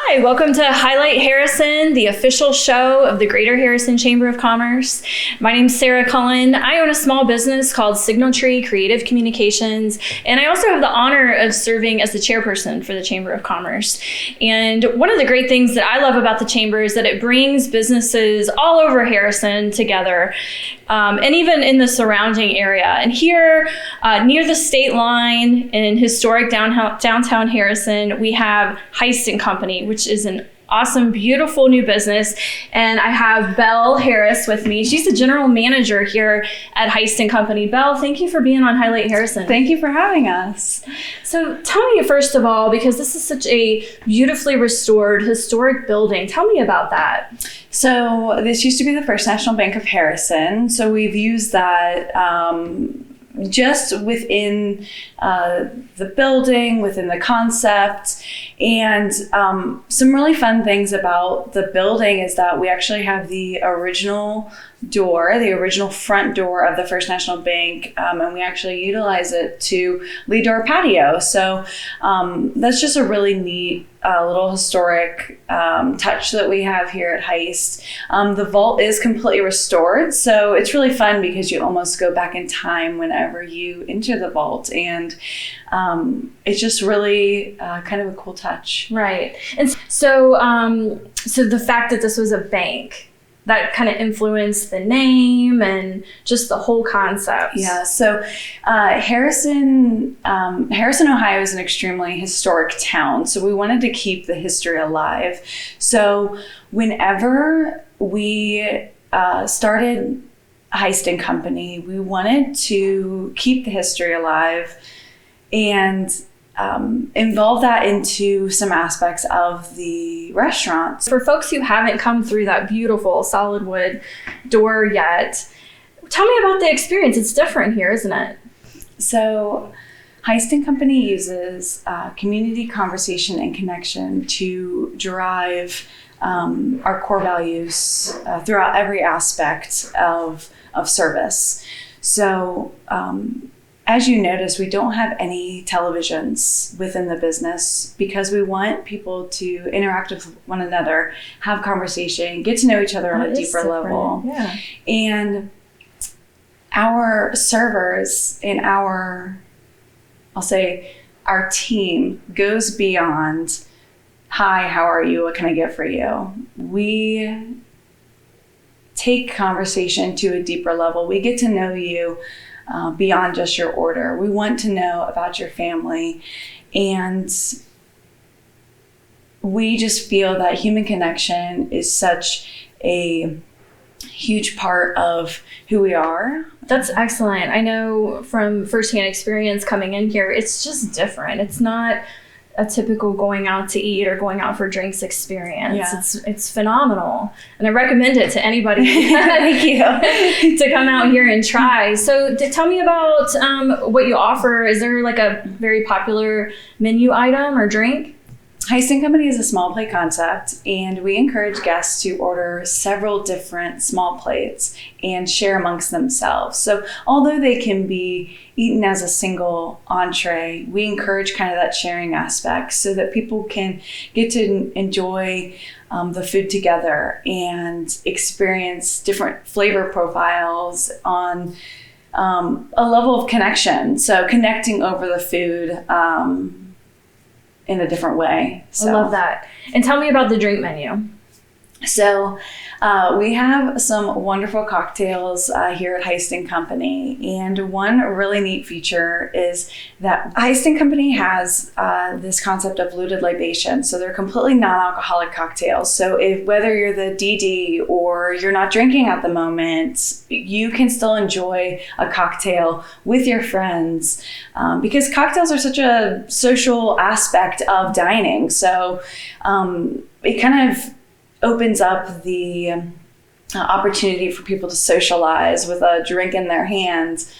Hi, welcome to Highlight Harrison, the official show of the Greater Harrison Chamber of Commerce. My name's Sarah Cullen. I own a small business called Signal Tree Creative Communications, and I also have the honor of serving as the chairperson for the Chamber of Commerce. And one of the great things that I love about the Chamber is that it brings businesses all over Harrison together, and even in the surrounding area. And here, near the state line in historic downtown Harrison, we have Heist Co, which is an awesome, beautiful new business. And I have Belle Harris with me. She's the general manager here at Heist Co. Belle, thank you for being on Highlight Harrison. Thank you for having us. So tell me, first of all, because this is such a beautifully restored historic building, tell me about that. So this used to be the First National Bank of Harrison. So we've used that just within the building, within the concept. And some really fun things about the building is that we actually have the original door, the original front door of the First National Bank, and we actually utilize it to lead to our patio. So that's just a really neat little historic touch that we have here at Heist. The vault is completely restored, so it's really fun because you almost go back in time whenever you enter the vault, and it's just really kind of a cool touch. Right. And so the fact that this was a bank, that kind of influenced the name and just the whole concept. Yeah, so Harrison, Ohio is an extremely historic town, so we wanted to keep the history alive. So whenever we started Heist Company, we wanted to keep the history alive and involve that into some aspects of the restaurant. For folks who haven't come through that beautiful solid wood door yet, tell me about the experience. It's different here, isn't it? So Heist Company uses community conversation and connection to drive our core values throughout every aspect of service. So as you notice, we don't have any televisions within the business because we want people to interact with one another, have conversation, get to know each other on a deeper level. Yeah. And our servers and our team goes beyond, hi, how are you? What can I get for you? We take conversation to a deeper level. We get to know you beyond just your order. We want to know about your family, and we just feel that human connection is such a huge part of who we are. That's excellent. I know from firsthand experience coming in here, it's just different. It's not a typical going out to eat or going out for drinks experience. Yeah. It's phenomenal. And I recommend it to anybody Thank you. to come out here and try. So tell me about what you offer. Is there like a very popular menu item or drink? Heist Company is a small plate concept, and we encourage guests to order several different small plates and share amongst themselves. So although they can be eaten as a single entree, we encourage kind of that sharing aspect so that people can get to enjoy the food together and experience different flavor profiles on a level of connection. So connecting over the food in a different way. So. I love that. And tell me about the drink menu. So we have some wonderful cocktails here at Heist Company. And one really neat feature is that Heist Company has this concept of looted libation. So they're completely non-alcoholic cocktails. So whether you're the DD or you're not drinking at the moment, you can still enjoy a cocktail with your friends because cocktails are such a social aspect of dining. So it kind of opens up the opportunity for people to socialize with a drink in their hands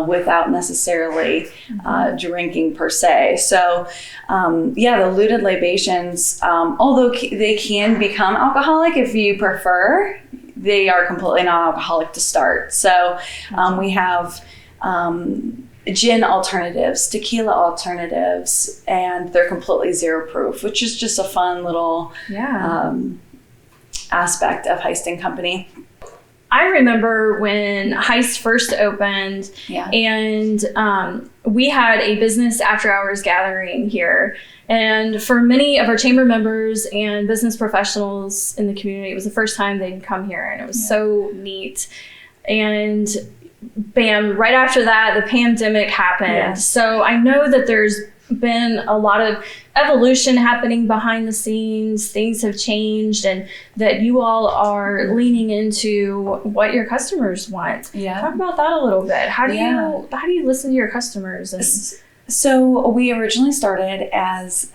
without necessarily drinking per se. So the looted libations, although they can become alcoholic if you prefer, they are completely non-alcoholic to start. So we have gin alternatives, tequila alternatives, and they're completely zero proof, which is just a fun little aspect of Heist Company. I remember when Heist first opened, and we had a business after hours gathering here. And for many of our chamber members and business professionals in the community, it was the first time they'd come here, and it was so neat. And bam, right after that, the pandemic happened. Yes. So I know that there's been a lot of evolution happening behind the scenes. Things have changed, and that you all are leaning into what your customers want. Yeah. Talk about that a little bit. How do you listen to your customers? And so we originally started as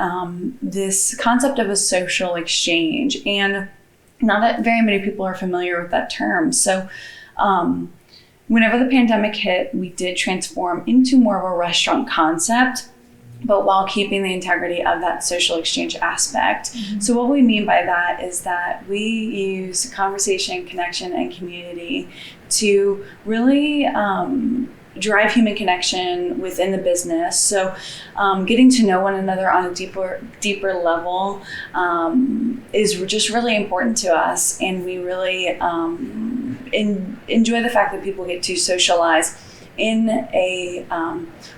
this concept of a social exchange, and not very many people are familiar with that term. So whenever the pandemic hit, we did transform into more of a restaurant concept, but while keeping the integrity of that social exchange aspect. Mm-hmm. So what we mean by that is that we use conversation, connection, and community to really drive human connection within the business. So getting to know one another on a deeper level is just really important to us. And we really enjoy the fact that people get to socialize in a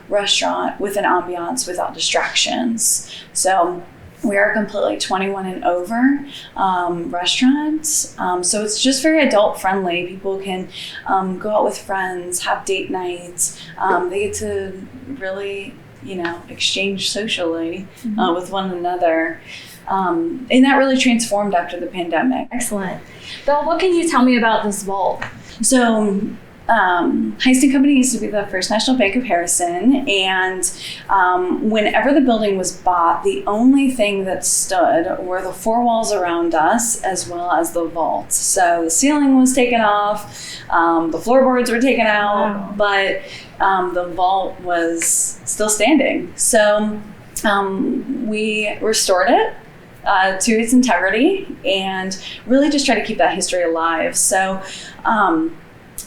restaurant with an ambiance without distractions. So we are completely 21 and over restaurants. So it's just very adult friendly. People can go out with friends, have date nights. They get to really, exchange socially with one another. And that really transformed after the pandemic. Excellent. Belle, what can you tell me about this vault? So Heist Company used to be the First National Bank of Harrison, and whenever the building was bought, the only thing that stood were the four walls around us as well as the vault. So the ceiling was taken off, the floorboards were taken out, but the vault was still standing. So we restored it to its integrity and really just try to keep that history alive. So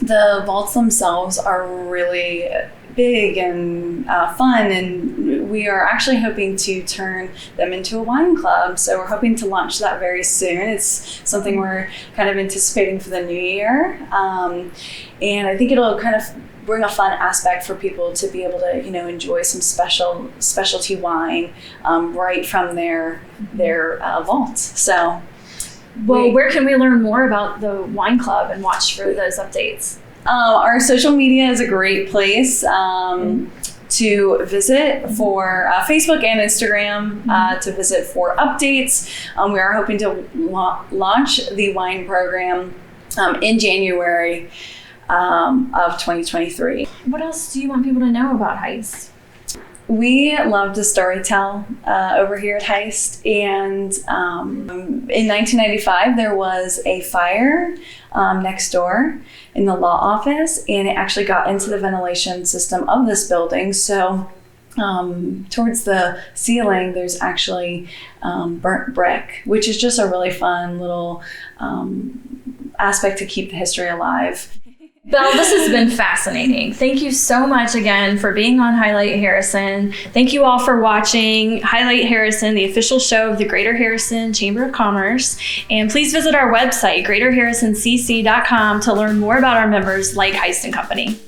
the vaults themselves are really big and fun, and we are actually hoping to turn them into a wine club. So we're hoping to launch that very soon. It's something we're kind of anticipating for the new year. And I think it'll kind of bring a fun aspect for people to be able to, enjoy some specialty wine right from their vault. So. Well, where can we learn more about the wine club and watch for those updates? Our social media is a great place to visit for Facebook and Instagram, to visit for updates. We are hoping to launch the wine program in January of 2023. What else do you want people to know about Heist? We love to storytell over here at Heist, and in 1995 there was a fire next door in the law office, and it actually got into the ventilation system of this building. So towards the ceiling there's actually burnt brick, which is just a really fun little aspect to keep the history alive. Belle, this has been fascinating. Thank you so much again for being on Highlight Harrison. Thank you all for watching Highlight Harrison, the official show of the Greater Harrison Chamber of Commerce. And please visit our website, greaterharrisoncc.com, to learn more about our members like Heist Company.